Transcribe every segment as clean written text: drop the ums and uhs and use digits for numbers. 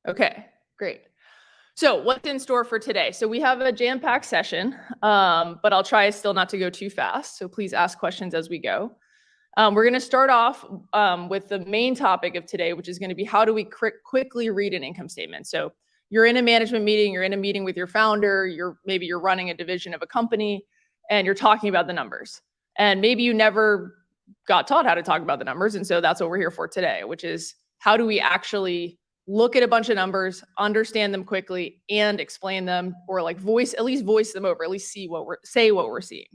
Okay, great. So what's in store for today? So we have a jam-packed session, but I'll try still not to go too fast. So please ask questions as we go. We're going to start off with the main topic of today, which is going to be how do we quickly read an income statement. So you're in a management meeting, you're in a meeting with your founder, maybe you're running a division of a company, and you're talking about the numbers. And maybe you never got taught how to talk about the numbers, and so that's what we're here for today, which is how do we actually look at a bunch of numbers, understand them quickly, and explain them, or like at least voice them over, at least say what we're seeing.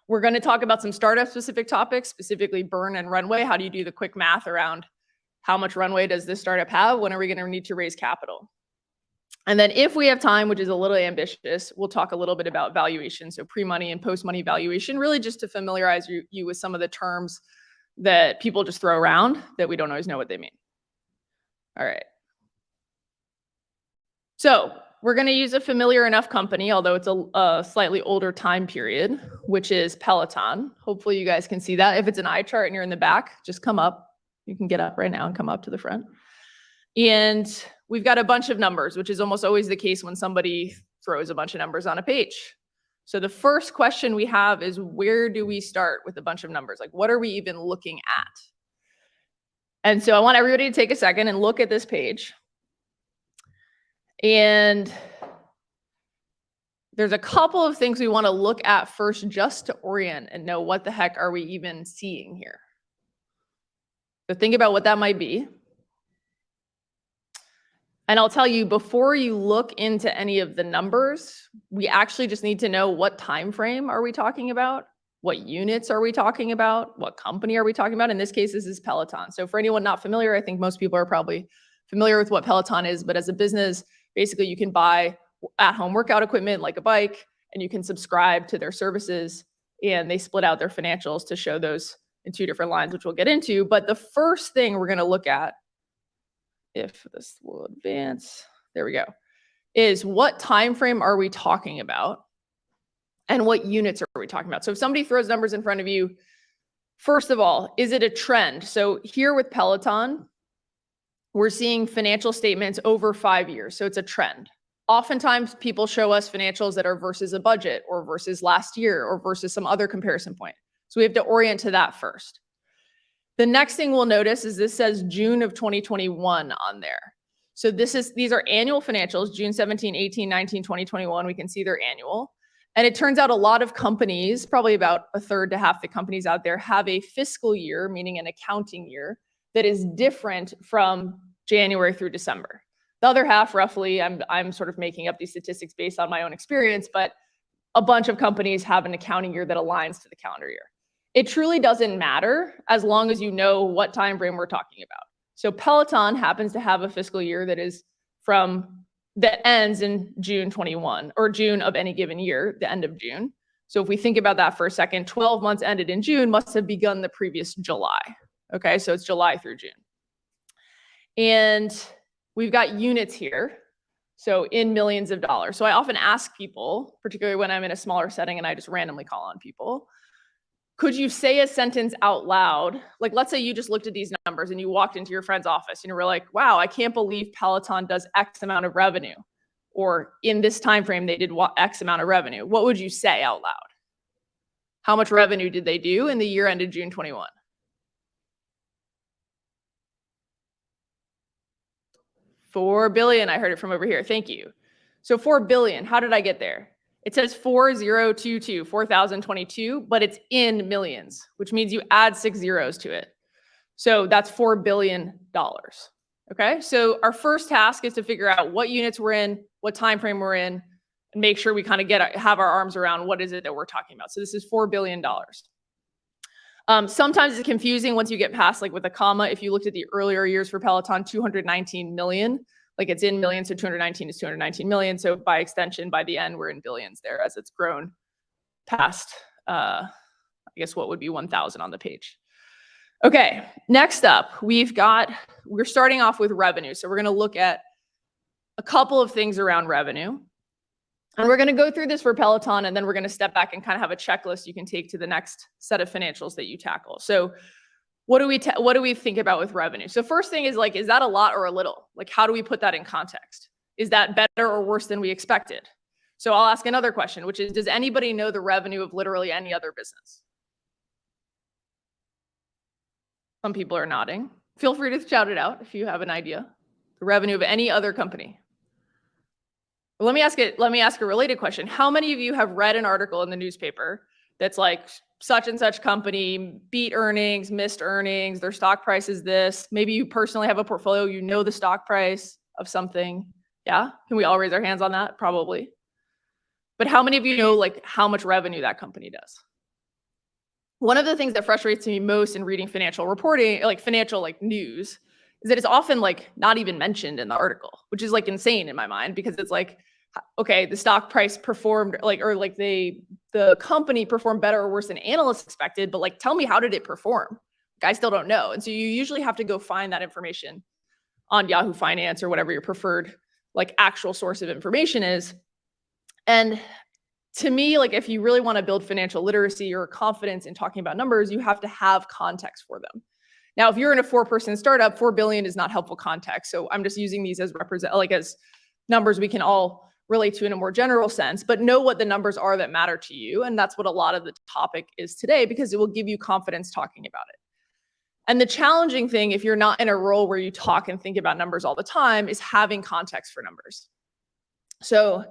We're going to talk about some startup specific topics, specifically burn and runway. How do you do the quick math around how much runway does this startup have? When are we going to need to raise capital? And then if we have time, which is a little ambitious, we'll talk a little bit about valuation. So pre-money and post-money valuation, really just to familiarize you with some of the terms that people just throw around that we don't always know what they mean. All right. So we're going to use a familiar enough company, although it's a slightly older time period, which is Peloton. Hopefully you guys can see that. If it's an eye chart and you're in the back, just come up. You can get up right now and come up to the front. And we've got a bunch of numbers, which is almost always the case when somebody throws a bunch of numbers on a page. So the first question we have is, where do we start with a bunch of numbers? Like, what are we even looking at? And so I want everybody to take a second and look at this page. And there's a couple of things we want to look at first just to orient and know what the heck are we even seeing here. So think about what that might be. And I'll tell you, before you look into any of the numbers, we actually just need to know what time frame are we talking about? What units are we talking about? What company are we talking about? In this case, this is Peloton. So for anyone not familiar, I think most people are probably familiar with what Peloton is, but as a business, basically you can buy at-home workout equipment like a bike, and you can subscribe to their services, and they split out their financials to show those in two different lines, which we'll get into. But the first thing we're going to look at, if this will advance, there we go, is what time frame are we talking about and what units are we talking about? So if somebody throws numbers in front of you, first of all, is it a trend? So here with Peloton, we're seeing financial statements over 5 years. So it's a trend. Oftentimes people show us financials that are versus a budget or versus last year or versus some other comparison point. So we have to orient to that first. The next thing we'll notice is this says June of 2021 on there. So these are annual financials, June 17, 18, 19, 20, 21. We can see they're annual. And it turns out a lot of companies, probably about a third to half the companies out there, have a fiscal year, meaning an accounting year, that is different from January through December. The other half, roughly, I'm sort of making up these statistics based on my own experience, but a bunch of companies have an accounting year that aligns to the calendar year. It truly doesn't matter as long as you know what time frame we're talking about. So Peloton happens to have a fiscal year that ends in June 21, or June of any given year, the end of June. So if we think about that for a second, 12 months ended in June must have begun the previous July. Okay, so it's July through June. And we've got units here, so in millions of dollars. So I often ask people, particularly when I'm in a smaller setting and I just randomly call on people, could you say a sentence out loud? Like, let's say you just looked at these numbers and you walked into your friend's office and you were like, wow, I can't believe Peloton does X amount of revenue. Or in this time frame, they did X amount of revenue. What would you say out loud? How much revenue did they do in the year ended June 21? $4 billion. I heard it from over here. Thank you. So 4 billion. How did I get there? It says 4022, but it's in millions, which means you add 6 zeros to it. So that's $4 billion. Okay. So our first task is to figure out what units we're in, what time frame we're in, and make sure we kind of have our arms around what is it that we're talking about. So this is $4 billion. Sometimes it's confusing once you get past, like with a comma. If you looked at the earlier years for Peloton, 219 million, like it's in millions, so 219 is 219 million. So by extension, by the end, we're in billions there as it's grown past, I guess what would be 1,000 on the page. Okay, next up, we're starting off with revenue. So we're going to look at a couple of things around revenue. And we're going to go through this for Peloton, and then we're going to step back and kind of have a checklist you can take to the next set of financials that you tackle. So what do we think about with revenue? So first thing is like, is that a lot or a little? Like, how do we put that in context? Is that better or worse than we expected? So I'll ask another question, which is, does anybody know the revenue of literally any other business? Some people are nodding. Feel free to shout it out if you have an idea. The revenue of any other company. Let me ask a related question. How many of you have read an article in the newspaper that's like such and such company beat earnings, missed earnings, their stock price is this? Maybe you personally have a portfolio, you know the stock price of something. Yeah? Can we all raise our hands on that? Probably. But how many of you know like how much revenue that company does? One of the things that frustrates me most in reading financial reporting, like financial like news, is that it's often like not even mentioned in the article, which is like insane in my mind because it's like, okay, the stock price performed like, or like the company performed better or worse than analysts expected, but like tell me, how did it perform? Like, I still don't know. And so you usually have to go find that information on Yahoo Finance or whatever your preferred like actual source of information is. And to me, like if you really want to build financial literacy or confidence in talking about numbers, you have to have context for them. Now, if you're in a 4-person startup, 4 billion is not helpful context. So I'm just using these as as numbers we can all relate to in a more general sense, but know what the numbers are that matter to you. And that's what a lot of the topic is today, because it will give you confidence talking about it. And the challenging thing, if you're not in a role where you talk and think about numbers all the time, is having context for numbers. So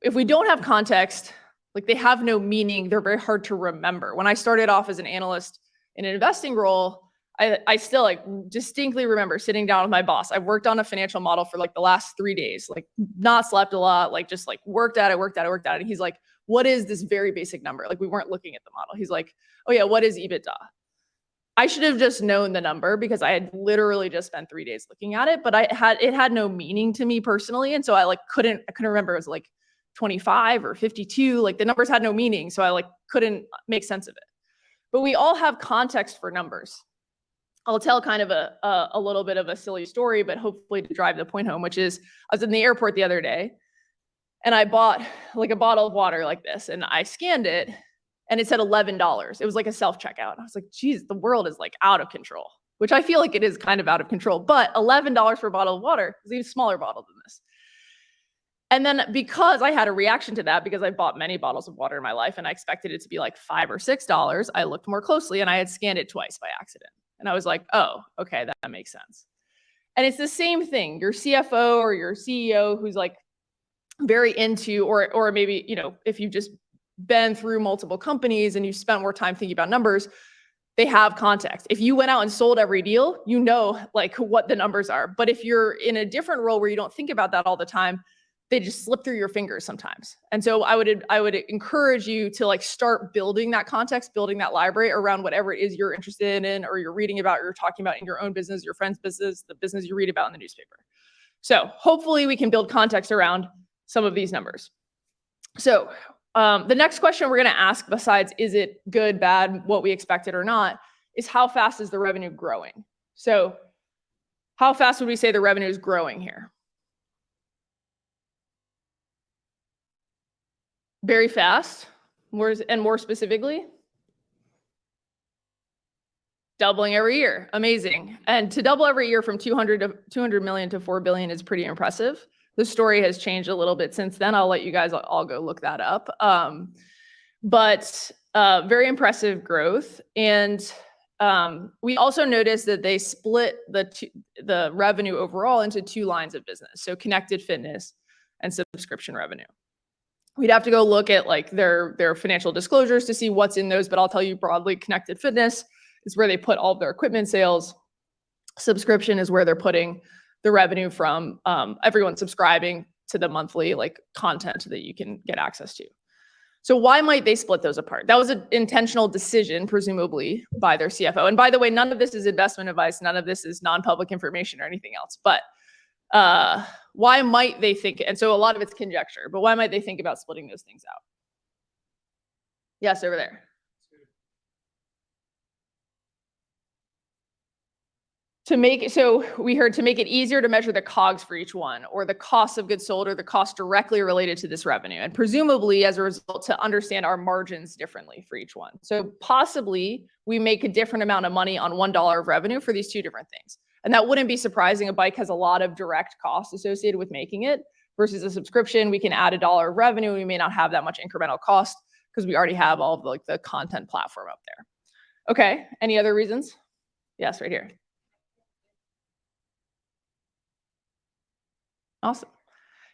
if we don't have context, like they have no meaning, they're very hard to remember. When I started off as an analyst in an investing role, I still like distinctly remember sitting down with my boss. I worked on a financial model for like the last 3 days, like not slept a lot, like just like worked at it. And he's like, what is this very basic number? Like we weren't looking at the model. He's like, oh yeah, what is EBITDA? I should have just known the number because I had literally just spent 3 days looking at it, but it had no meaning to me personally. And so I couldn't remember. It was like 25 or 52, like the numbers had no meaning. So I like couldn't make sense of it. But we all have context for numbers. I'll tell kind of a little bit of a silly story, but hopefully to drive the point home, which is I was in the airport the other day and I bought like a bottle of water like this and I scanned it and it said $11. It was like a self-checkout. I was like, geez, the world is like out of control, which I feel like it is kind of out of control, but $11 for a bottle of water is an even smaller bottle than this. And then because I had a reaction to that, because I bought many bottles of water in my life and I expected it to be like $5 or $6, I looked more closely and I had scanned it twice by accident. And I was like, oh, okay, that makes sense. And it's the same thing. Your CFO or your CEO who's like very into, or maybe, you know, if you've just been through multiple companies and you spent more time thinking about numbers, they have context. If you went out and sold every deal, you know like what the numbers are. But if you're in a different role where you don't think about that all the time, they just slip through your fingers sometimes. And so I would encourage you to like start building that context, building that library around whatever it is you're interested in or you're reading about or you're talking about in your own business, your friend's business, the business you read about in the newspaper. So hopefully we can build context around some of these numbers. So the next question we're going to ask, besides is it good, bad, what we expected or not, is how fast is the revenue growing? So how fast would we say the revenue is growing here? Very fast. More specifically, doubling every year. Amazing. And to double every year from 200 million to 4 billion is pretty impressive. The story has changed a little bit since then. I'll let you guys all go look that up. But very impressive growth. And we also noticed that they split the revenue overall into 2 lines of business. So connected fitness and subscription revenue. We'd have to go look at like their financial disclosures to see what's in those, but I'll tell you broadly, connected fitness is where they put all of their equipment sales. Subscription is where they're putting the revenue from everyone subscribing to the monthly like content that you can get access to. So why might they split those apart? That was an intentional decision, presumably, by their CFO. And by the way, none of this is investment advice. None of this is non-public information or anything else. But why might they think, and so a lot of it's conjecture, but why might they think about splitting those things out? Yes, over there. We heard to make it easier to measure the COGS for each one, or the cost of goods sold, or the cost directly related to this revenue, and presumably as a result to understand our margins differently for each one. So possibly we make a different amount of money on $1 of revenue for these two different things. And that wouldn't be surprising. A bike has a lot of direct costs associated with making it, versus a subscription. We can add $1 of revenue. We may not have that much incremental cost because we already have all of like the content platform up there. Okay, any other reasons? Yes, right here. Awesome.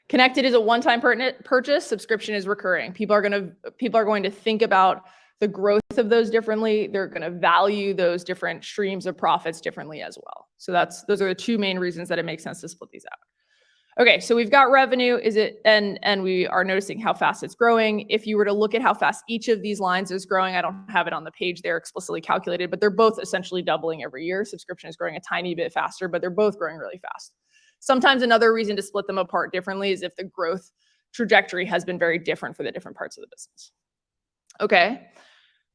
Connected is a one-time purchase. Subscription is recurring. People are going to think about the growth of those differently. They're going to value those different streams of profits differently as well. So those are the two main reasons that it makes sense to split these out. Okay, so we've got revenue. And we are noticing how fast it's growing. If you were to look at how fast each of these lines is growing, I don't have it on the page there explicitly calculated, but they're both essentially doubling every year. Subscription is growing a tiny bit faster, but they're both growing really fast. Sometimes another reason to split them apart differently is if the growth trajectory has been very different for the different parts of the business. Okay,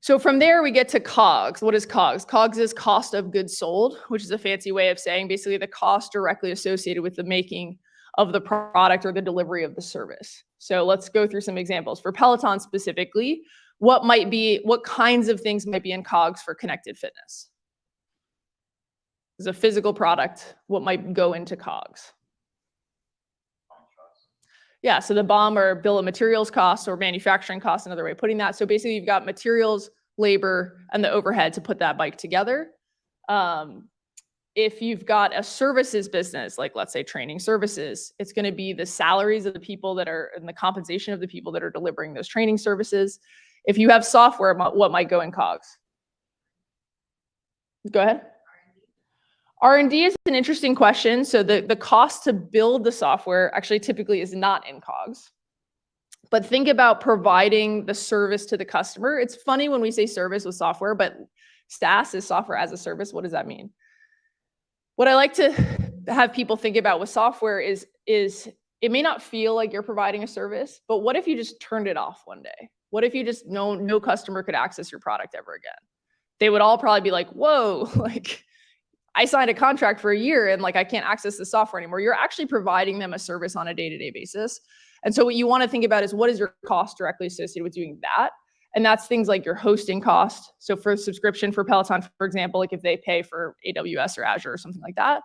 so from there we get to COGS. What is COGS? COGS is cost of goods sold, which is a fancy way of saying basically the cost directly associated with the making of the product or the delivery of the service. So let's go through some examples. For Peloton specifically, what kinds of things might be in COGS for connected fitness? Is a physical product, what might go into COGS? Yeah, so the BOM or bill of materials costs or manufacturing costs, another way of putting that. So basically you've got materials, labor, and the overhead to put that bike together. If you've got a services business, like let's say training services, it's going to be the salaries of the people that are, and the compensation of the people that are delivering those training services. If you have software, what might go in COGS? Go ahead. R&D is an interesting question. So the cost to build the software actually typically is not in COGS. But think about providing the service to the customer. It's funny when we say service with software, but SaaS is software as a service. What does that mean? What I like to have people think about with software is it may not feel like you're providing a service, but what if you just turned it off one day? What if you just no customer could access your product ever again? They would all probably be like, whoa, like I signed a contract for a year and like I can't access the software anymore. You're actually providing them a service on a day-to-day basis. And so what you want to think about is what is your cost directly associated with doing that? And that's things like your hosting cost. So for subscription for Peloton, for example, like if they pay for AWS or Azure or something like that.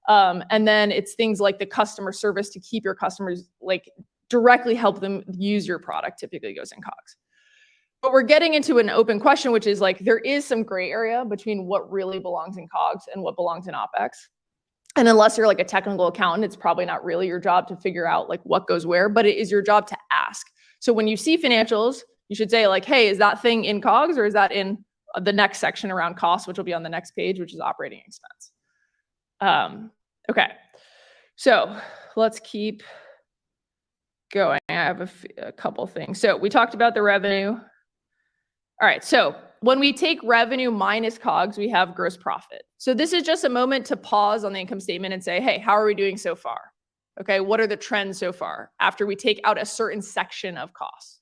And then it's things like the customer service to keep your customers, like directly help them use your product, typically goes in COGS. But we're getting into an open question, which is like, there is some gray area between what really belongs in COGS and what belongs in OpEx. And unless you're like a technical accountant, it's probably not really your job to figure out like what goes where, but it is your job to ask. So when you see financials, you should say like, hey, is that thing in COGS or is that in the next section around cost, which will be on the next page, which is operating expense. Okay, so let's keep going. I have a couple things. So we talked about the revenue. All right, so when we take revenue minus COGS, we have gross profit. So this is just a moment to pause on the income statement and say, hey, how are we doing so far? Okay, what are the trends so far after we take out a certain section of costs?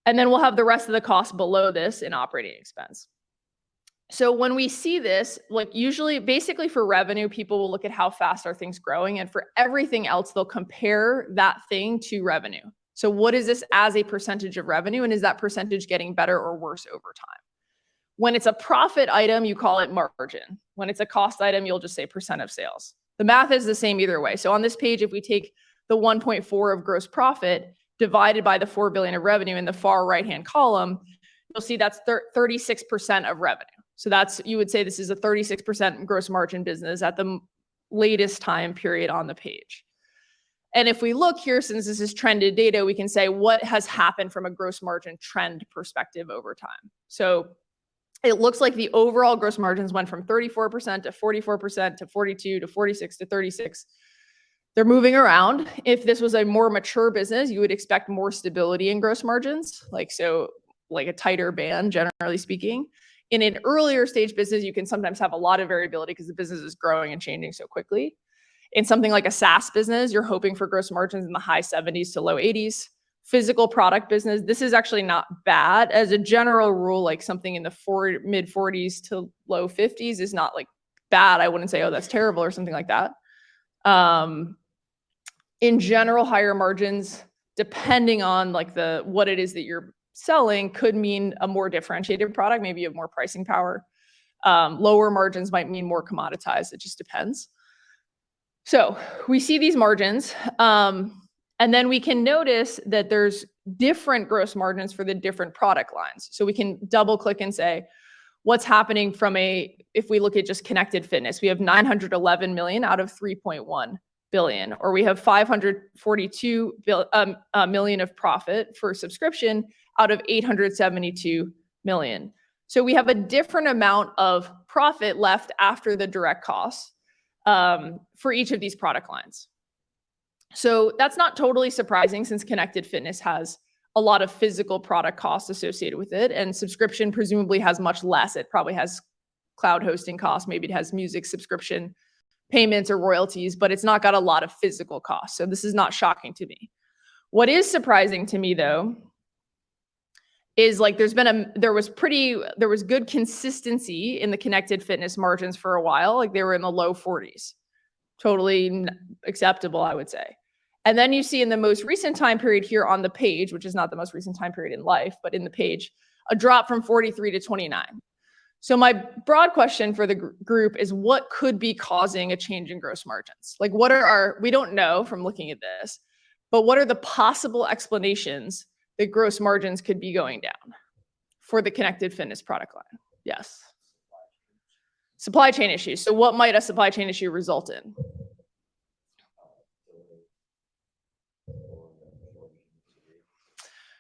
And then we'll have the rest of the costs below this in operating expense. So when we see this, like usually, basically for revenue, people will look at how fast are things growing, and for everything else, they'll compare that thing to revenue. So what is this as a percentage of revenue, and is that percentage getting better or worse over time? When it's a profit item, you call it margin. When it's a cost item, you'll just say percent of sales. The math is the same either way. So on this page, if we take the 1.4 of gross profit divided by the 4 billion of revenue in the far right-hand column, you'll see that's 36% of revenue. So you would say this is a 36% gross margin business at the latest time period on the page. And if we look here, since this is trended data, we can say what has happened from a gross margin trend perspective over time. So it looks like the overall gross margins went from 34% to 44% to 42 to 46 to 36. They're moving around. If this was a more mature business, you would expect more stability in gross margins, like a tighter band, generally speaking. In an earlier stage business, you can sometimes have a lot of variability because the business is growing and changing so quickly. In something like a SaaS business, you're hoping for gross margins in the high 70s to low 80s. Physical product business, this is actually not bad. As a general rule, like something in the mid 40s to low 50s is not like bad. I wouldn't say, oh, that's terrible or something like that. In general, higher margins, depending on like what it is that you're selling, could mean a more differentiated product. Maybe you have more pricing power. Lower margins might mean more commoditized. It just depends. So we see these margins, and then we can notice that there's different gross margins for the different product lines. So we can double click and say, what's happening if we look at just connected fitness, we have 911 million out of 3.1 billion, or we have 542 million of profit for subscription out of 872 million. So we have a different amount of profit left after the direct costs for each of these product lines. So that's not totally surprising, since connected fitness has a lot of physical product costs associated with it, and subscription presumably has much less. It probably has cloud hosting costs, maybe it has music subscription payments or royalties, but it's not got a lot of physical costs. So this is not shocking to me. What is surprising to me, though, is like there was good consistency in the connected fitness margins for a while. Like they were in the low 40s. Totally acceptable, I would say. And then you see in the most recent time period here on the page, which is not the most recent time period in life, but in the page, a drop from 43 to 29. So my broad question for the group is, what could be causing a change in gross margins? Like we don't know from looking at this, but what are the possible explanations that gross margins could be going down for the connected fitness product line? Yes. Supply chain issues. So what might a supply chain issue result in?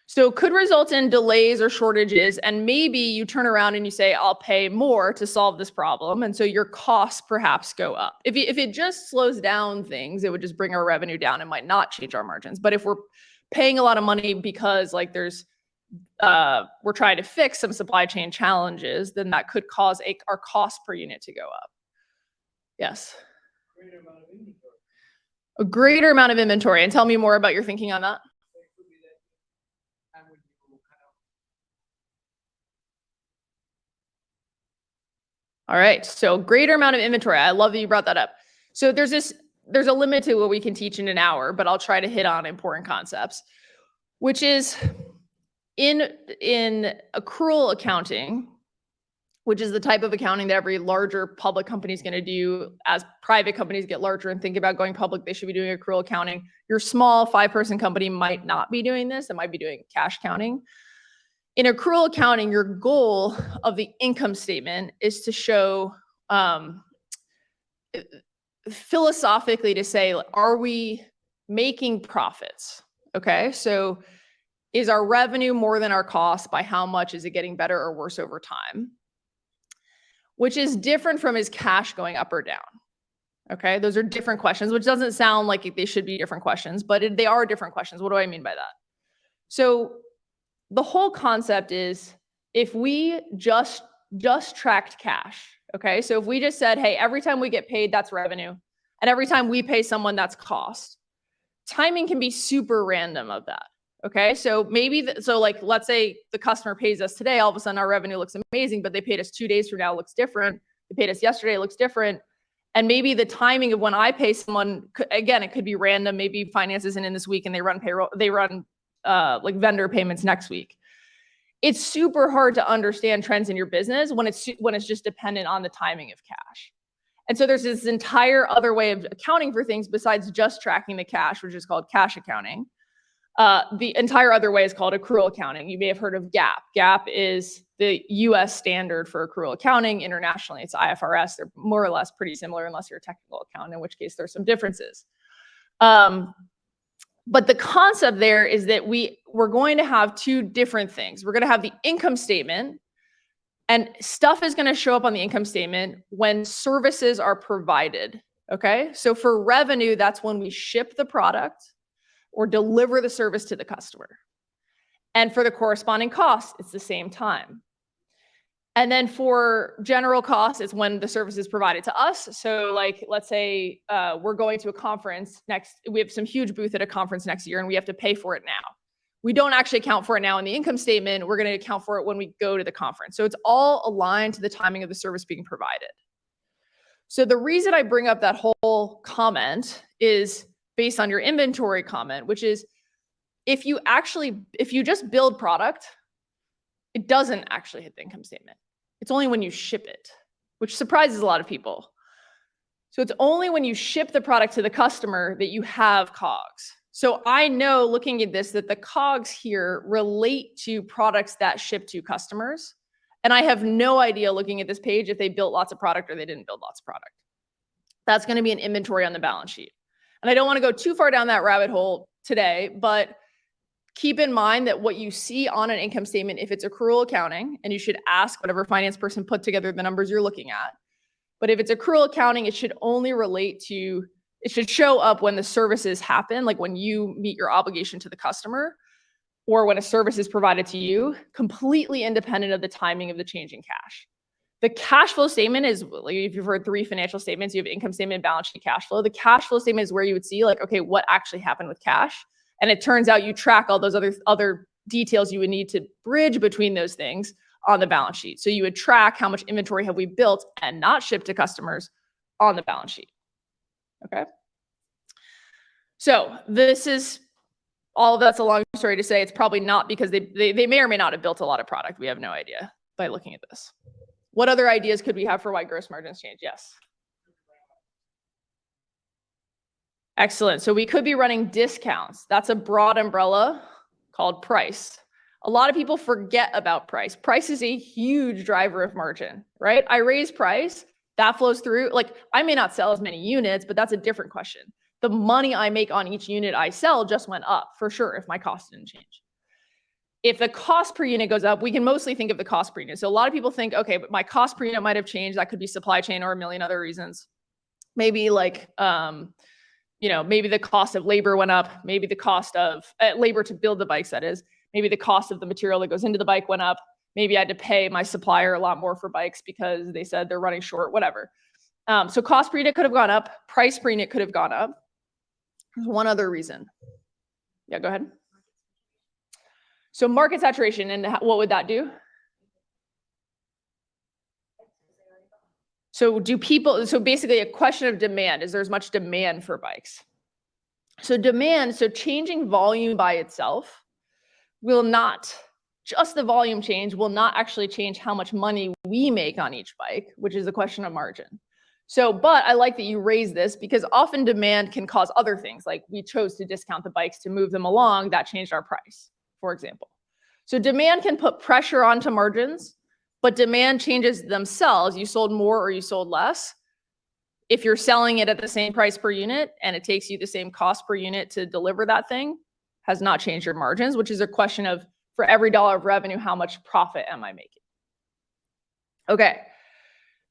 So could result in delays or shortages, and maybe you turn around and you say, I'll pay more to solve this problem. And so your costs perhaps go up. If it just slows down things, it would just bring our revenue down and might not change our margins. But if we're paying a lot of money because like we're trying to fix some supply chain challenges, then that could cause our cost per unit to go up. Yes. A greater amount of inventory. And tell me more about your thinking on that. All right, so greater amount of inventory. I love that you brought that up. So there's a limit to what we can teach in an hour, but I'll try to hit on important concepts, which is in accrual accounting, which is the type of accounting that every larger public company is going to do. As private companies get larger and think about going public, they should be doing accrual accounting. Your small 5-person company might not be doing this. It might be doing cash counting. In accrual accounting, your goal of the income statement is to show philosophically to say, are we making profits? Okay, so is our revenue more than our cost? By how much? Is it getting better or worse over time? Which is different from is cash going up or down? Okay, those are different questions, which doesn't sound like they should be different questions, but they are different questions. What do I mean by that? So the whole concept is, if we just tracked cash, okay? So if we just said, hey, every time we get paid, that's revenue, and every time we pay someone, that's cost, timing can be super random of that, okay? So like, let's say the customer pays us today, all of a sudden our revenue looks amazing, but they paid us 2 days from now, it looks different. They paid us yesterday, it looks different. And maybe the timing of when I pay someone, again, it could be random. Maybe finance isn't in this week and they run payroll, like vendor payments next week. It's super hard to understand trends in your business when it's just dependent on the timing of cash. And so there's this entire other way of accounting for things besides just tracking the cash, which is called cash accounting. The entire other way is called accrual accounting. You may have heard of GAAP. GAAP is the US standard for accrual accounting. Internationally, it's IFRS. They're more or less pretty similar unless you're a technical accountant, in which case there's some differences. But the concept there is that we're going to have two different things. We're going to have the income statement, and stuff is going to show up on the income statement when services are provided. Okay, so for revenue, that's when we ship the product or deliver the service to the customer. And for the corresponding costs, it's the same time. And then for general costs, it's when the service is provided to us. So like, let's say we're going to a conference we have some huge booth at a conference next year and we have to pay for it now. We don't actually account for it now in the income statement. We're going to account for it when we go to the conference. So it's all aligned to the timing of the service being provided. So the reason I bring up that whole comment is based on your inventory comment, which is if you just build product, it doesn't actually hit the income statement. It's only when you ship it, which surprises a lot of people. So it's only when you ship the product to the customer that you have COGS. So I know looking at this that the COGS here relate to products that ship to customers. And I have no idea looking at this page if they built lots of product or they didn't build lots of product. That's going to be an inventory on the balance sheet. And I don't want to go too far down that rabbit hole today, but keep in mind that what you see on an income statement, if it's accrual accounting, and you should ask whatever finance person put together the numbers you're looking at. But if it's accrual accounting, it should only relate to, it should show up when the services happen, like when you meet your obligation to the customer, or when a service is provided to you, completely independent of the timing of the change in cash. The cash flow statement is, like, if you've heard 3 financial statements, you have income statement, balance sheet, cash flow. The cash flow statement is where you would see, like, okay, what actually happened with cash? And it turns out you track all those other details you would need to bridge between those things on the balance sheet. So you would track how much inventory have we built and not shipped to customers on the balance sheet. Okay. So this is all of that's a long story to say. It's probably not because they may or may not have built a lot of product. We have no idea by looking at this. What other ideas could we have for why gross margins change? Yes. Excellent. So we could be running discounts. That's a broad umbrella called price. A lot of people forget about price. Price is a huge driver of margin, right? I raise price, that flows through. Like, I may not sell as many units, but that's a different question. The money I make on each unit I sell just went up for sure if my cost didn't change. If the cost per unit goes up, we can mostly think of the cost per unit. So a lot of people think, okay, but my cost per unit might have changed. That could be supply chain or a million other reasons. Maybe like, maybe the cost of labor went up. Maybe the cost of labor to build the bikes, that is. Maybe the cost of the material that goes into the bike went up. Maybe I had to pay my supplier a lot more for bikes because they said they're running short, whatever. So cost per unit could have gone up. Price per unit could have gone up. There's one other reason. Yeah, go ahead. So market saturation, and what would that do? So basically a question of demand, is there as much demand for bikes? So changing volume by itself will not, just the volume change will not actually change how much money we make on each bike, which is a question of margin. So, but I like that you raise this because often demand can cause other things. Like we chose to discount the bikes to move them along, that changed our price, for example. So demand can put pressure onto margins, but demand changes themselves. You sold more or you sold less. If you're selling it at the same price per unit and it takes you the same cost per unit to deliver that thing, has not changed your margins, which is a question of, for every dollar of revenue, how much profit am I making? Okay.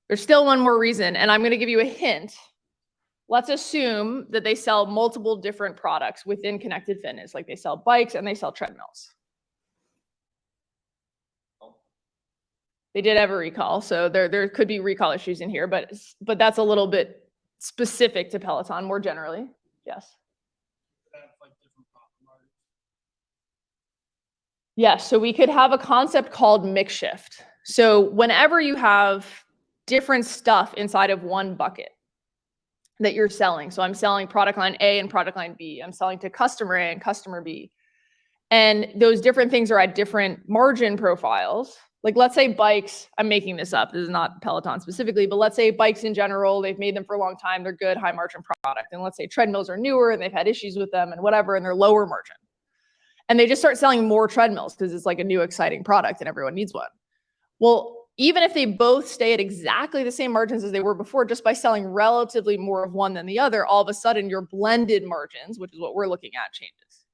There's still one more reason, and I'm going to give you a hint. Let's assume that they sell multiple different products within connected fitness, like they sell bikes and they sell treadmills. They did have a recall, so there could be recall issues in here, but that's a little bit specific to Peloton more generally. Yes. Yes, so we could have a concept called mix shift. So whenever you have different stuff inside of one bucket that you're selling. So I'm selling product line A and product line B. I'm selling to customer A and customer B. And those different things are at different margin profiles. Like let's say bikes, I'm making this up. This is not Peloton specifically, but let's say bikes in general, they've made them for a long time. They're good, high margin product. And let's say treadmills are newer and they've had issues with them and whatever, and they're lower margin. And they just start selling more treadmills because it's like a new exciting product and everyone needs one. Well, even if they both stay at exactly the same margins as they were before, just by selling relatively more of one than the other, all of a sudden your blended margins, which is what we're looking at, changes.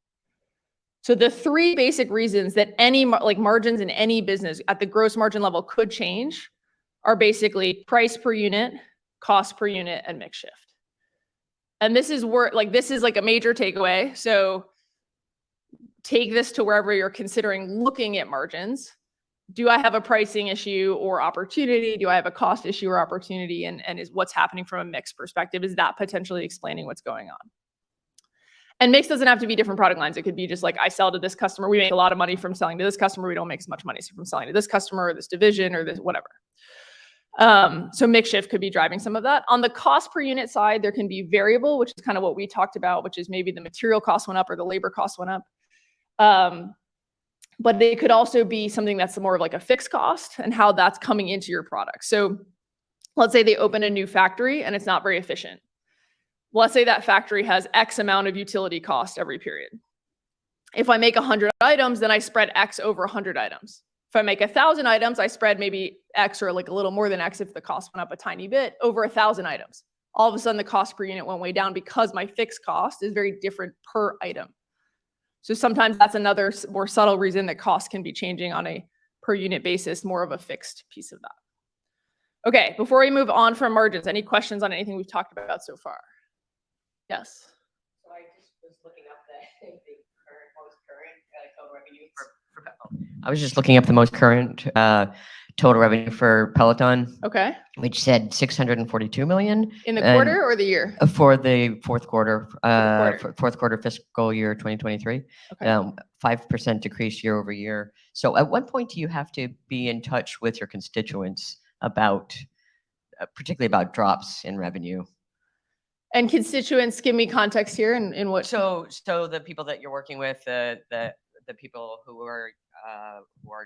So the 3 basic reasons that any margins in any business at the gross margin level could change are basically price per unit, cost per unit, and mix shift. And this is like a major takeaway. So take this to wherever you're considering looking at margins. Do I have a pricing issue or opportunity? Do I have a cost issue or opportunity? And is what's happening from a mix perspective, is that potentially explaining what's going on? And mix doesn't have to be different product lines. It could be just like, I sell to this customer. We make a lot of money from selling to this customer. We don't make as much money from selling to this customer or this division or this, whatever. So mix shift could be driving some of that. On the cost per unit side, there can be variable, which is kind of what we talked about, which is maybe the material cost went up or the labor cost went up. But it could also be something that's more of like a fixed cost and how that's coming into your product. So let's say they open a new factory and it's not very efficient. Let's say that factory has X amount of utility cost every period. If I make 100 items, then I spread X over 100 items. If I make 1,000 items, I spread maybe X or like a little more than X if the cost went up a tiny bit over 1,000 items. All of a sudden the cost per unit went way down because my fixed cost is very different per item. So sometimes that's another more subtle reason that costs can be changing on a per unit basis, more of a fixed piece of that. Okay, before we move on from margins, any questions on anything we've talked about so far? Yes. So I just was looking up the most current total revenue for I was just looking up the most current total revenue for Peloton. Okay. Which said 642 million in the quarter or the year? For the fourth quarter, fourth quarter fiscal year 2023. Okay. 5% decrease year over year. So at what point do you have to be in touch with your constituents about, particularly about drops in revenue? And constituents, give me context here in what. So the people that you're working with, the people who are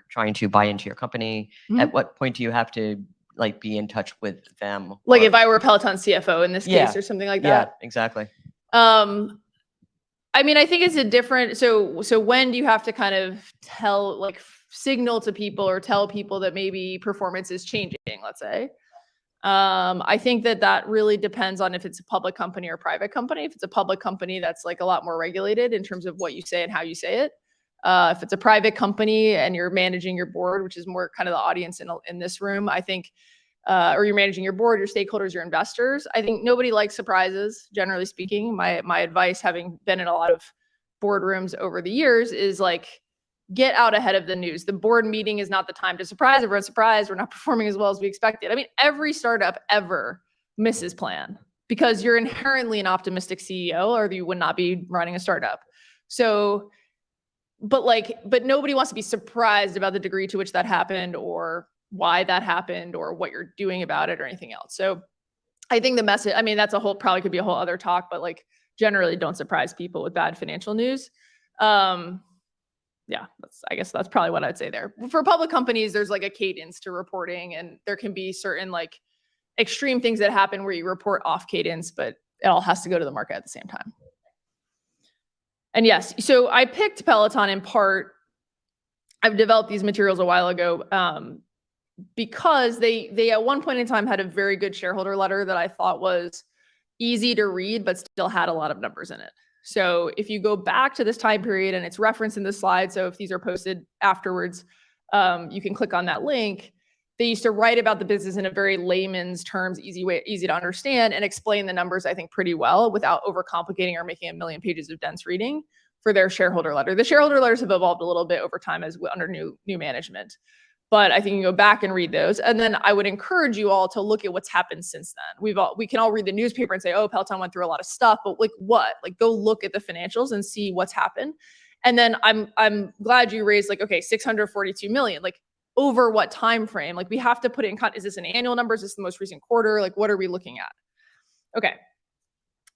trying to buy into your company, at what point do you have to like be in touch with them? Like if I were a Peloton CFO in this case or something like that? Yeah, exactly. I mean, I think it's a different, so when do you have to kind of tell, like signal to people or tell people that maybe performance is changing, let's say? I think that really depends on if it's a public company or private company. If it's a public company, that's like a lot more regulated in terms of what you say and how you say it. If it's a private company and you're managing your board, which is more kind of the audience in this room, I think, or you're managing your board, your stakeholders, your investors, I think nobody likes surprises, generally speaking. My advice, having been in a lot of boardrooms over the years, is like, get out ahead of the news. The board meeting is not the time to surprise everyone. Surprise, we're not performing as well as we expected. I mean, every startup ever misses plan because you're inherently an optimistic CEO or you would not be running a startup. So, but nobody wants to be surprised about the degree to which that happened or why that happened or what you're doing about it or anything else. So I think the message, I mean, that's probably could be a whole other talk, but like generally don't surprise people with bad financial news. Yeah, I guess that's probably what I'd say there. For public companies, there's like a cadence to reporting and there can be certain like extreme things that happen where you report off cadence, but it all has to go to the market at the same time. And yes, so I picked Peloton in part, I've developed these materials a while ago because they at one point in time had a very good shareholder letter that I thought was easy to read, but still had a lot of numbers in it. So if you go back to this time period and it's referenced in the slide, so if these are posted afterwards, you can click on that link. They used to write about the business in a very layman's terms, easy to understand, and explain the numbers, I think, pretty well without overcomplicating or making a million pages of dense reading for their shareholder letter. The shareholder letters have evolved a little bit over time as under new management. But I think you can go back and read those. And then I would encourage you all to look at what's happened since then. We can all read the newspaper and say, oh, Peloton went through a lot of stuff, but like what? Like go look at the financials and see what's happened. And then I'm glad you raised like, okay, 642 million, like over what time frame? Like we have to put it in is this an annual number? Is this the most recent quarter? Like what are we looking at? Okay.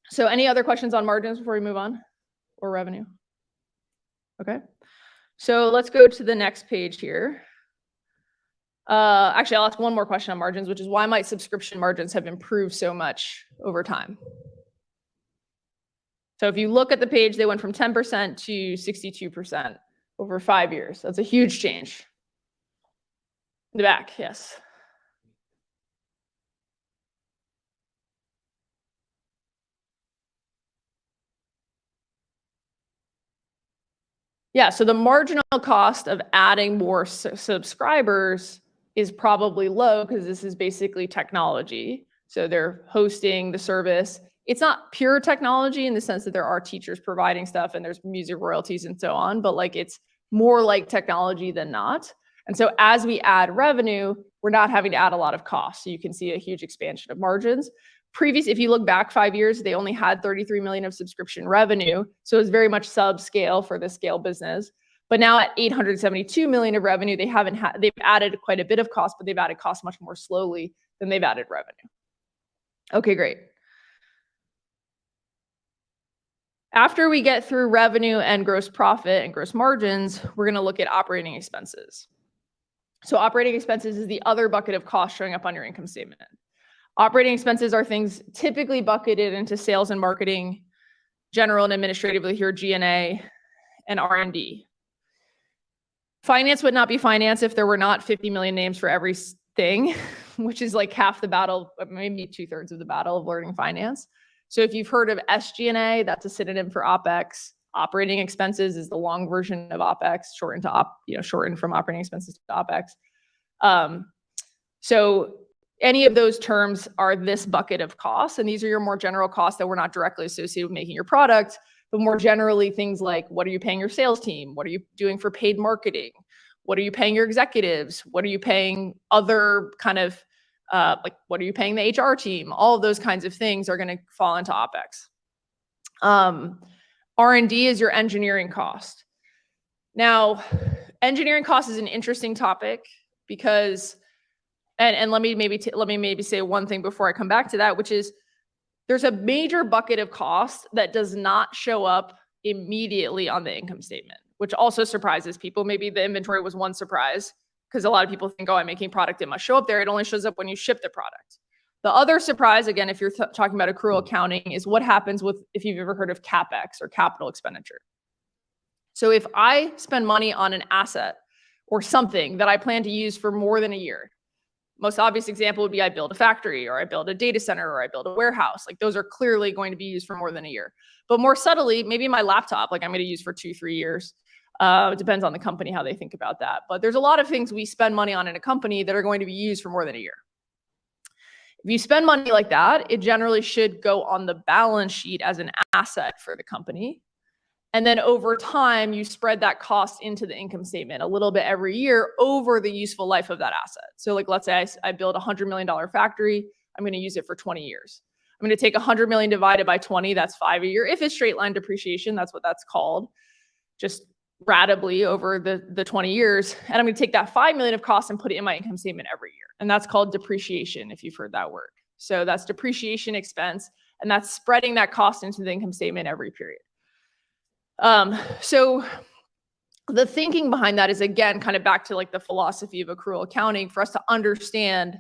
So any other questions on margins before we move on, or revenue? Okay. So let's go to the next page here. Actually, I'll ask one more question on margins, which is why might subscription margins have improved so much over time? So if you look at the page, they went from 10% to 62% over 5 years. That's a huge change. In the back, yes. Yeah, so the marginal cost of adding more subscribers is probably low because this is basically technology. So they're hosting the service. It's not pure technology in the sense that there are teachers providing stuff and there's music royalties and so on, but like it's more like technology than not. And so as we add revenue, we're not having to add a lot of costs. So you can see a huge expansion of margins. If you look back 5 years, they only had 33 million of subscription revenue. So it's very much subscale for the scale business. But now at 872 million of revenue, they've added quite a bit of cost, but they've added cost much more slowly then they've added revenue. Okay, great. After we get through revenue and gross profit and gross margins, we're going to look at operating expenses. So operating expenses is the other bucket of cost showing up on your income statement. Operating expenses are things typically bucketed into sales and marketing, general and administratively here, G&A, and R&D. Finance would not be finance if there were not 50 million names for every thing, which is like half the battle, maybe 2/3 of the battle of learning finance. So if you've heard of SG&A, that's a synonym for OpEx. Operating expenses is the long version of OpEx, shortened from operating expenses to OpEx. So any of those terms are this bucket of costs, and these are your more general costs that were not directly associated with making your product, but more generally things like, what are you paying your sales team? What are you doing for paid marketing? What are you paying your executives? What are you paying other kind of, what are you paying the HR team? All of those kinds of things are going to fall into OpEx. R&D is your engineering cost. Now, engineering cost is an interesting topic because, and let me maybe say one thing before I come back to that, which is there's a major bucket of cost that does not show up immediately on the income statement, which also surprises people. Maybe the inventory was one surprise because a lot of people think, oh, I'm making product, it must show up there. It only shows up when you ship the product. The other surprise, again, if you're talking about accrual accounting, is what happens with, if you've ever heard of CapEx or capital expenditure. So if I spend money on an asset or something that I plan to use for more than a year, most obvious example would be I build a factory or I build a data center or I build a warehouse. Like those are clearly going to be used for more than a year. But more subtly, maybe my laptop, like I'm going to use for 2-3 years. It depends on the company, how they think about that. But there's a lot of things we spend money on in a company that are going to be used for more than a year. If you spend money like that, it generally should go on the balance sheet as an asset for the company. And then over time, you spread that cost into the income statement a little bit every year over the useful life of that asset. So like, let's say I build a $100 million factory. I'm going to use it for 20 years. I'm going to take 100 million divided by 20. That's 5 a year. If it's straight line depreciation, that's what that's called. Just ratably over the 20 years. And I'm going to take that 5 million of costs and put it in my income statement every year. And that's called depreciation, if you've heard that word. So that's depreciation expense. And that's spreading that cost into the income statement every period. So the thinking behind that is, again, kind of back to like the philosophy of accrual accounting for us to understand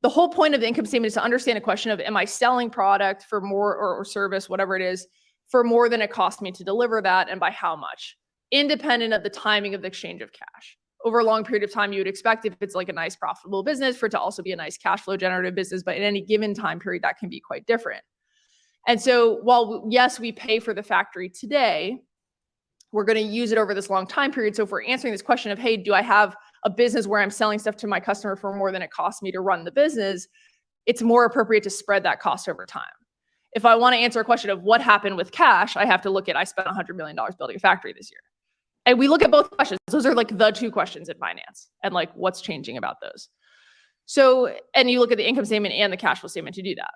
the whole point of the income statement is to understand a question of, am I selling product for more or service, whatever it is, for more than it cost me to deliver that, and by how much, independent of the timing of the exchange of cash. Over a long period of time, you would expect if it's like a nice profitable business for it to also be a nice cash flow generative business, but in any given time period, that can be quite different. And so while, yes, we pay for the factory today, we're going to use it over this long time period. So if we're answering this question of, hey, do I have a business where I'm selling stuff to my customer for more than it costs me to run the business, it's more appropriate to spread that cost over time. If I want to answer a question of what happened with cash, I have to look at, I spent $100 million building a factory this year. And we look at both questions. Those are like the two questions in finance and like what's changing about those. So, and you look at the income statement and the cash flow statement to do that.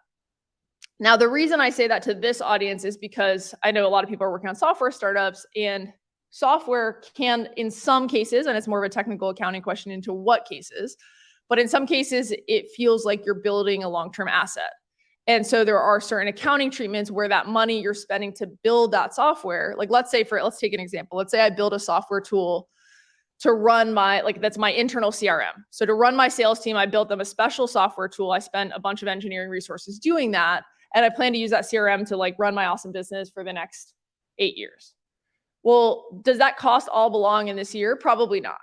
Now, the reason I say that to this audience is because I know a lot of people are working on software startups, and software can, in some cases, and it's more of a technical accounting question into what cases, but in some cases, it feels like you're building a long-term asset. And so there are certain accounting treatments where that money you're spending to build that software, like let's take an example. Let's say I build a software tool to run that's my internal CRM. So to run my sales team, I built them a special software tool. I spent a bunch of engineering resources doing that. And I plan to use that CRM to like run my awesome business for the next 8 years. Well, does that cost all belong in this year? Probably not.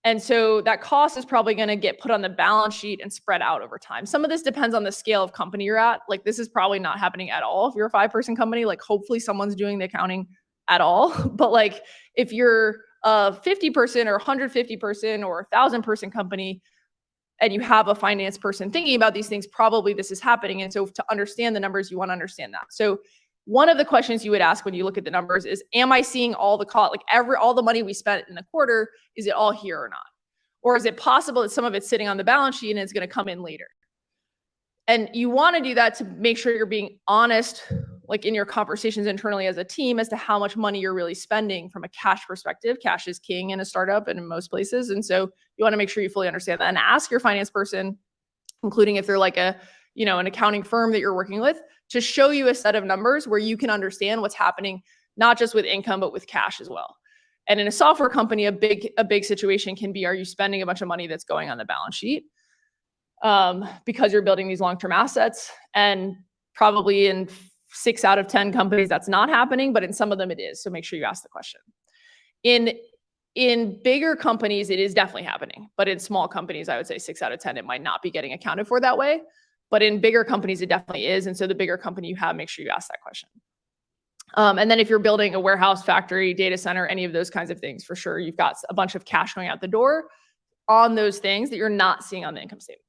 And so that cost is probably going to get put on the balance sheet and spread out over time. Some of this depends on the scale of company you're at. Like this is probably not happening at all. If you're a 5-person company, like hopefully someone's doing the accounting at all. But like if you're a 50-person or 150-person or 1,000-person company, and you have a finance person thinking about these things, probably this is happening. And so to understand the numbers, you want to understand that. So one of the questions you would ask when you look at the numbers is, am I seeing all the cost, like all the money we spent in the quarter, is it all here or not? Or is it possible that some of it's sitting on the balance sheet and it's going to come in later? And you want to do that to make sure you're being honest, like in your conversations internally as a team, as to how much money you're really spending from a cash perspective. Cash is king in a startup and in most places. And so you want to make sure you fully understand that and ask your finance person, including if they're like an accounting firm that you're working with, to show you a set of numbers where you can understand what's happening, not just with income, but with cash as well. And in a software company, a big situation can be, are you spending a bunch of money that's going on the balance sheet? Because you're building these long-term assets, and probably in 6 out of 10 companies that's not happening, but in some of them it is. So make sure you ask the question. In bigger companies, it is definitely happening, but in small companies, I would say 6 out of 10, it might not be getting accounted for that way. But in bigger companies, it definitely is. And so the bigger company you have, make sure you ask that question. And then if you're building a warehouse, factory, data center, any of those kinds of things, for sure, you've got a bunch of cash going out the door on those things that you're not seeing on the income statement.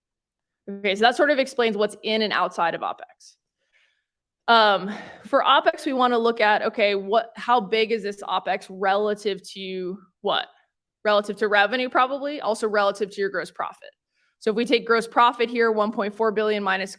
Okay, so that sort of explains what's in and outside of OpEx. For OpEx, we want to look at, okay, how big is this OpEx relative to what? Relative to revenue, probably, also relative to your gross profit. So if we take gross profit here, 1.4 billion minus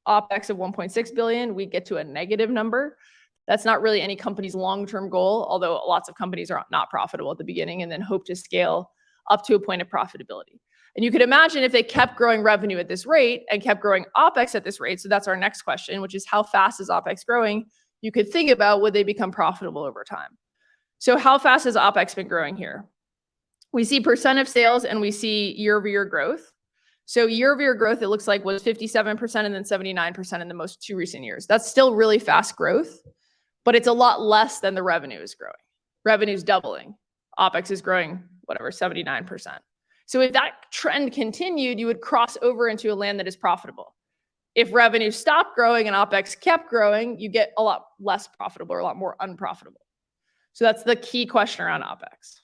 OpEx of 1.6 billion, we get to a negative number. That's not really any company's long-term goal, although lots of companies are not profitable at the beginning and then hope to scale up to a point of profitability. And you could imagine if they kept growing revenue at this rate and kept growing OpEx at this rate, so that's our next question, which is how fast is OpEx growing? You could think about, would they become profitable over time? So how fast has OpEx been growing here? We see percent of sales and we see year-over-year growth. So year-over-year growth, it looks like, was 57% and then 79% in the most 2 recent years. That's still really fast growth, but it's a lot less than the revenue is growing. Revenue's doubling. OpEx is growing, 79%. So if that trend continued, you would cross over into a land that is profitable. If revenue stopped growing and OpEx kept growing, you get a lot less profitable or a lot more unprofitable. So that's the key question around OpEx.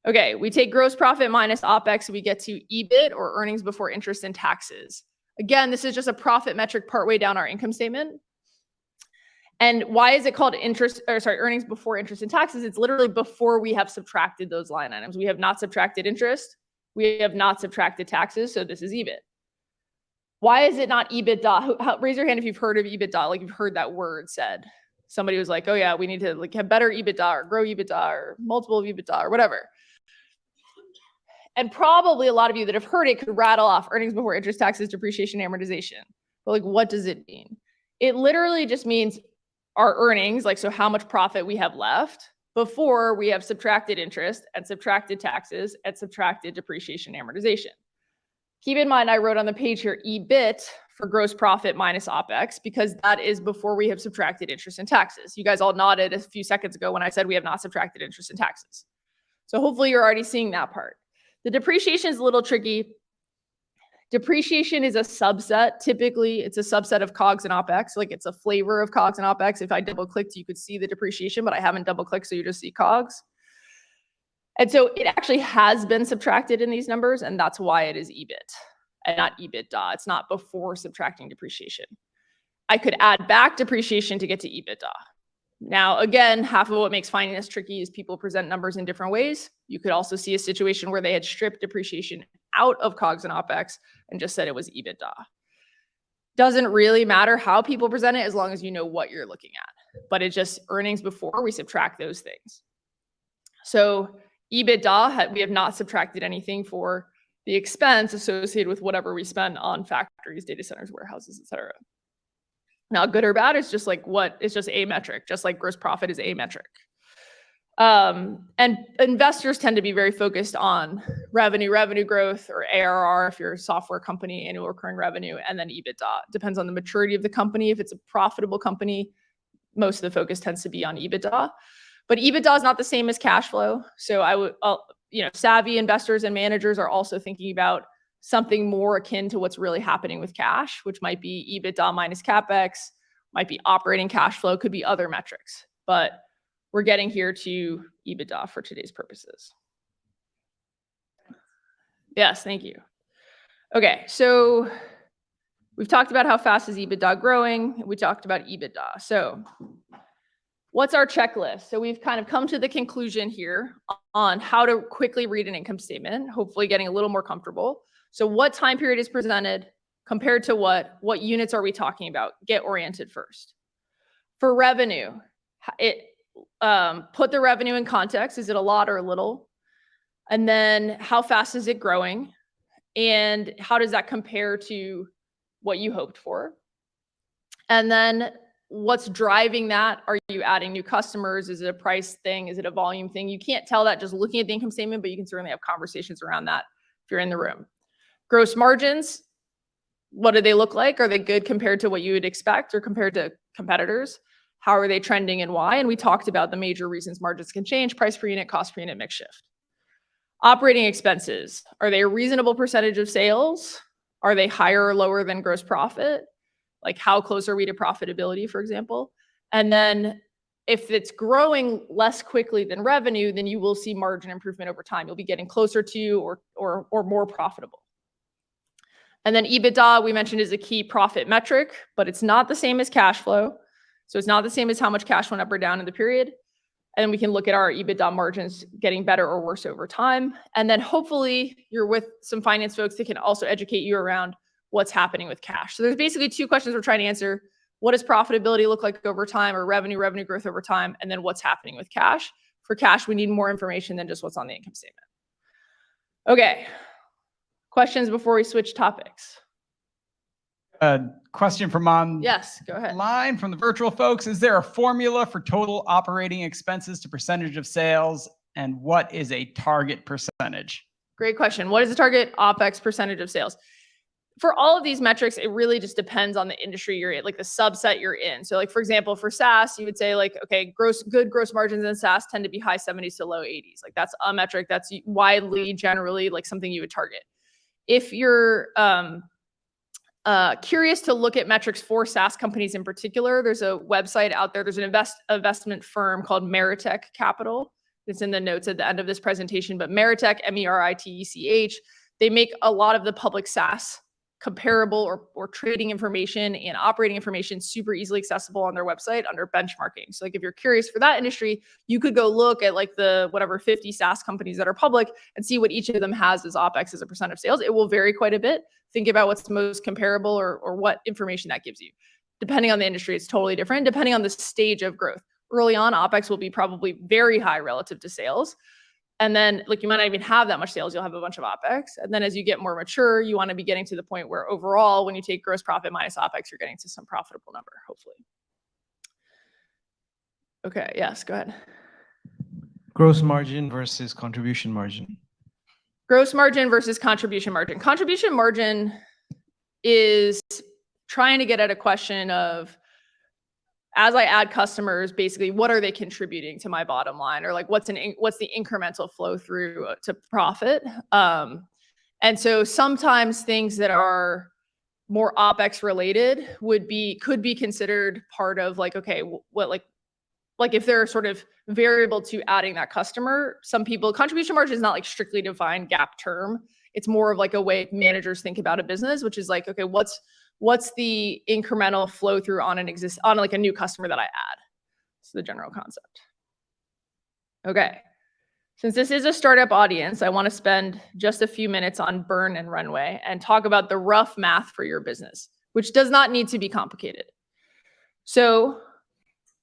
Okay, we take gross profit minus OpEx, we get to EBIT, or earnings before interest and taxes. Again, this is just a profit metric partway down our income statement. And why is it called earnings before interest and taxes? It's literally before we have subtracted those line items. We have not subtracted interest. We have not subtracted taxes. So this is EBIT. Why is it not EBITDA? Raise your hand if you've heard of EBITDA, like you've heard that word said. Somebody was like, oh yeah, we need to have better EBITDA or grow EBITDA or multiple of EBITDA or whatever. And probably a lot of you that have heard it could rattle off earnings before interest, taxes, depreciation, amortization. But what does it mean? It literally just means our earnings, so how much profit we have left before we have subtracted interest and subtracted taxes and subtracted depreciation and amortization. Keep in mind, I wrote on the page here, EBIT for gross profit minus OpEx, because that is before we have subtracted interest and taxes. You guys all nodded a few seconds ago when I said we have not subtracted interest and taxes. So hopefully you're already seeing that part. The depreciation is a little tricky. Depreciation is a subset. Typically, it's a subset of COGS and OpEx. It's a flavor of COGS and OpEx. If I double clicked, you could see the depreciation, but I haven't double clicked, so you just see COGS. And so it actually has been subtracted in these numbers, and that's why it is EBIT and not EBITDA. It's not before subtracting depreciation. I could add back depreciation to get to EBITDA. Now, again, half of what makes finance tricky is people present numbers in different ways. You could also see a situation where they had stripped depreciation out of COGS and OpEx and just said it was EBITDA. Doesn't really matter how people present it as long as you know what you're looking at. But it's just earnings before we subtract those things. So EBITDA, we have not subtracted anything for the expense associated with whatever we spend on factories, data centers, warehouses, etc. Now, good or bad, it's just it's just a metric, just like gross profit is a metric. And investors tend to be very focused on revenue growth, or ARR if you're a software company, annual recurring revenue, and then EBITDA. Depends on the maturity of the company. If it's a profitable company, most of the focus tends to be on EBITDA. But EBITDA is not the same as cash flow. So savvy investors and managers are also thinking about something more akin to what's really happening with cash, which might be EBITDA minus CapEx, might be operating cash flow, could be other metrics. But we're getting here to EBITDA for today's purposes. Yes, thank you. Okay, so we've talked about how fast is EBITDA growing. We talked about EBITDA. So what's our checklist? So we've kind of come to the conclusion here on how to quickly read an income statement, hopefully getting a little more comfortable. So what time period is presented compared to what units are we talking about? Get oriented first. For revenue, put the revenue in context. Is it a lot or a little? And then how fast is it growing? And how does that compare to what you hoped for? And then what's driving that? Are you adding new customers? Is it a price thing? Is it a volume thing? You can't tell that just looking at the income statement, but you can certainly have conversations around that if you're in the room. Gross margins, what do they look like? Are they good compared to what you would expect or compared to competitors? How are they trending and why? And we talked about the major reasons margins can change: price per unit, cost per unit, mix shift. Operating expenses, are they a reasonable percentage of sales? Are they higher or lower than gross profit? Like, how close are we to profitability, for example? And then if it's growing less quickly than revenue, then you will see margin improvement over time. You'll be getting closer to or more profitable. And then EBITDA, we mentioned, is a key profit metric, but it's not the same as cash flow. So it's not the same as how much cash went up or down in the period. And then we can look at our EBITDA margins getting better or worse over time. And then hopefully you're with some finance folks that can also educate you around what's happening with cash. So there's basically two questions we're trying to answer. What does profitability look like over time, or revenue growth over time? And then what's happening with cash? For cash, we need more information than just what's on the income statement. Okay. Questions before we switch topics? Question from online. Yes, go ahead. From the virtual folks. Is there a formula for total operating expenses to percentage of sales? And what is a target percentage? Great question. What is the target OpEx percentage of sales? For all of these metrics, it really just depends on the industry you're in, like the subset you're in. So like, for example, for SaaS, you would say like, okay, good gross margins in SaaS tend to be high 70s to low 80s. Like that's a metric that's widely, generally like something you would target. If you're curious to look at metrics for SaaS companies in particular, there's a website out there. There's an investment firm called Meritech Capital. It's in the notes at the end of this presentation, but Meritech, Meritech, they make a lot of the public SaaS comparable or trading information and operating information super easily accessible on their website under benchmarking. So like if you're curious for that industry, you could go look at like the whatever 50 SaaS companies that are public and see what each of them has as OpEx as a percent of sales. It will vary quite a bit. Think about what's most comparable or what information that gives you. Depending on the industry, it's totally different. Depending on the stage of growth. Early on, OpEx will be probably very high relative to sales. And then like you might not even have that much sales, you'll have a bunch of OpEx. And then as you get more mature, you want to be getting to the point where overall, when you take gross profit minus OpEx, you're getting to some profitable number, hopefully. Okay, yes, go ahead. Gross margin versus contribution margin. Gross margin versus contribution margin. Contribution margin is trying to get at a question of, as I add customers, basically, what are they contributing to my bottom line? Or like, what's the incremental flow through to profit? And so sometimes things that are more OpEx related could be considered part of like, okay, what like if they're sort of variable to adding that customer. Some people, contribution margin is not like strictly defined GAAP term. It's more of like a way managers think about a business, which is like, okay, what's the incremental flow through on like a new customer that I add? It's the general concept. Okay. Since this is a startup audience, I want to spend just a few minutes on burn and runway and talk about the rough math for your business, which does not need to be complicated. So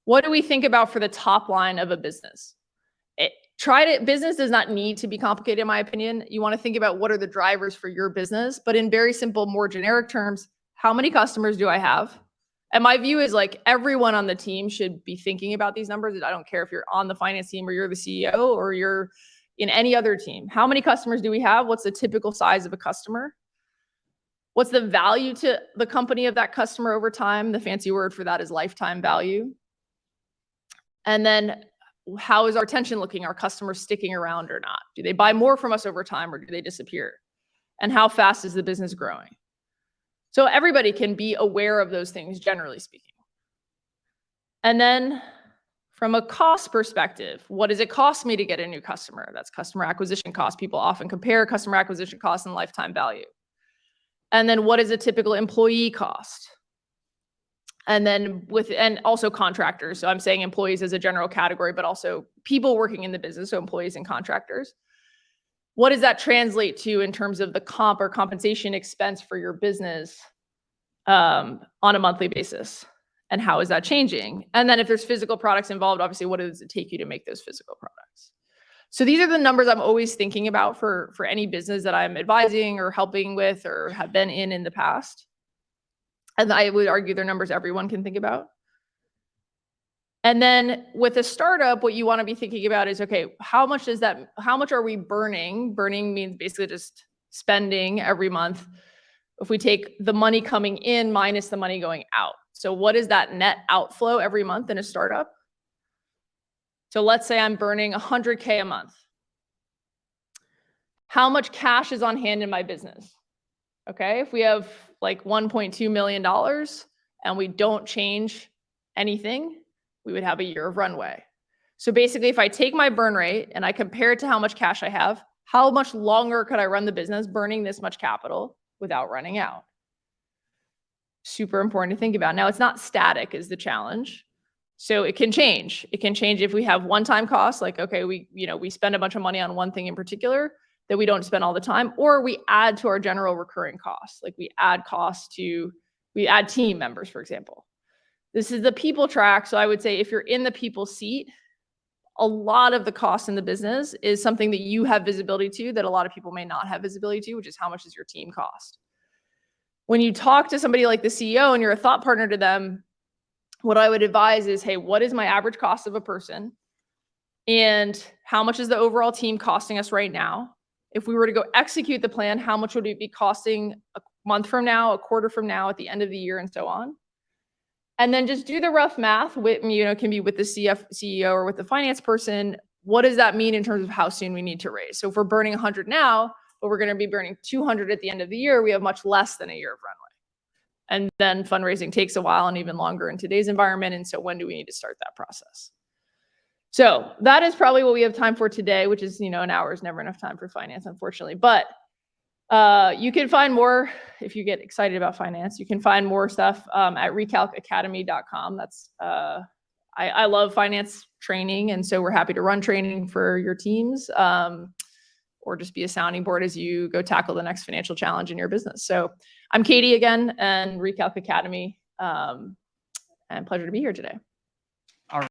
what do we think about for the top line of a business? Business does not need to be complicated, in my opinion. You want to think about what are the drivers for your business, but in very simple, more generic terms, how many customers do I have? And my view is like everyone on the team should be thinking about these numbers. I don't care if you're on the finance team or you're the CEO or you're in any other team. How many customers do we have? What's the typical size of a customer? What's the value to the company of that customer over time? The fancy word for that is lifetime value. And then how is our retention looking? Are customers sticking around or not? Do they buy more from us over time or do they disappear? And how fast is the business growing? So everybody can be aware of those things, generally speaking. And then from a cost perspective, what does it cost me to get a new customer? That's customer acquisition cost. People often compare customer acquisition cost and lifetime value. And then what is a typical employee cost? And then and also contractors. So I'm saying employees as a general category, but also people working in the business, so employees and contractors. What does that translate to in terms of the comp or compensation expense for your business on a monthly basis? And how is that changing? And then if there's physical products involved, obviously, what does it take you to make those physical products? So these are the numbers I'm always thinking about for any business that I'm advising or helping with or have been in the past. And I would argue they're numbers everyone can think about. And then with a startup, what you want to be thinking about is, okay, how much are we burning? Burning means basically just spending every month. If we take the money coming in minus the money going out. So what is that net outflow every month in a startup? So let's say I'm burning 100K a month. How much cash is on hand in my business? Okay, if we have like $1.2 million and we don't change anything, we would have a year of runway. So basically, if I take my burn rate and I compare it to how much cash I have, how much longer could I run the business burning this much capital without running out? Super important to think about. Now, it's not static is the challenge. So it can change. It can change if we have one-time costs, like, okay, we spend a bunch of money on one thing in particular that we don't spend all the time, or we add to our general recurring costs. Like we add team members, for example. This is the people track. So I would say if you're in the people seat, a lot of the cost in the business is something that you have visibility to that a lot of people may not have visibility to, which is how much does your team cost? When you talk to somebody like the CEO and you're a thought partner to them, what I would advise is, hey, what is my average cost of a person? And how much is the overall team costing us right now? If we were to go execute the plan, how much would it be costing a month from now, a quarter from now, at the end of the year, and so on? And then just do the rough math with, can be with the CEO or with the finance person. What does that mean in terms of how soon we need to raise? So if we're burning 100 now, but we're going to be burning 200 at the end of the year, we have much less than a year of runway. And then fundraising takes a while and even longer in today's environment. And so when do we need to start that process? So that is probably what we have time for today, which is, an hour is never enough time for finance, unfortunately. But you can find more if you get excited about finance. You can find more stuff at recalcacademy.com. That's I love finance training, and so we're happy to run training for your teams, or just be a sounding board as you go tackle the next financial challenge in your business. So I'm Katie again, and Recalc Academy, and pleasure to be here today.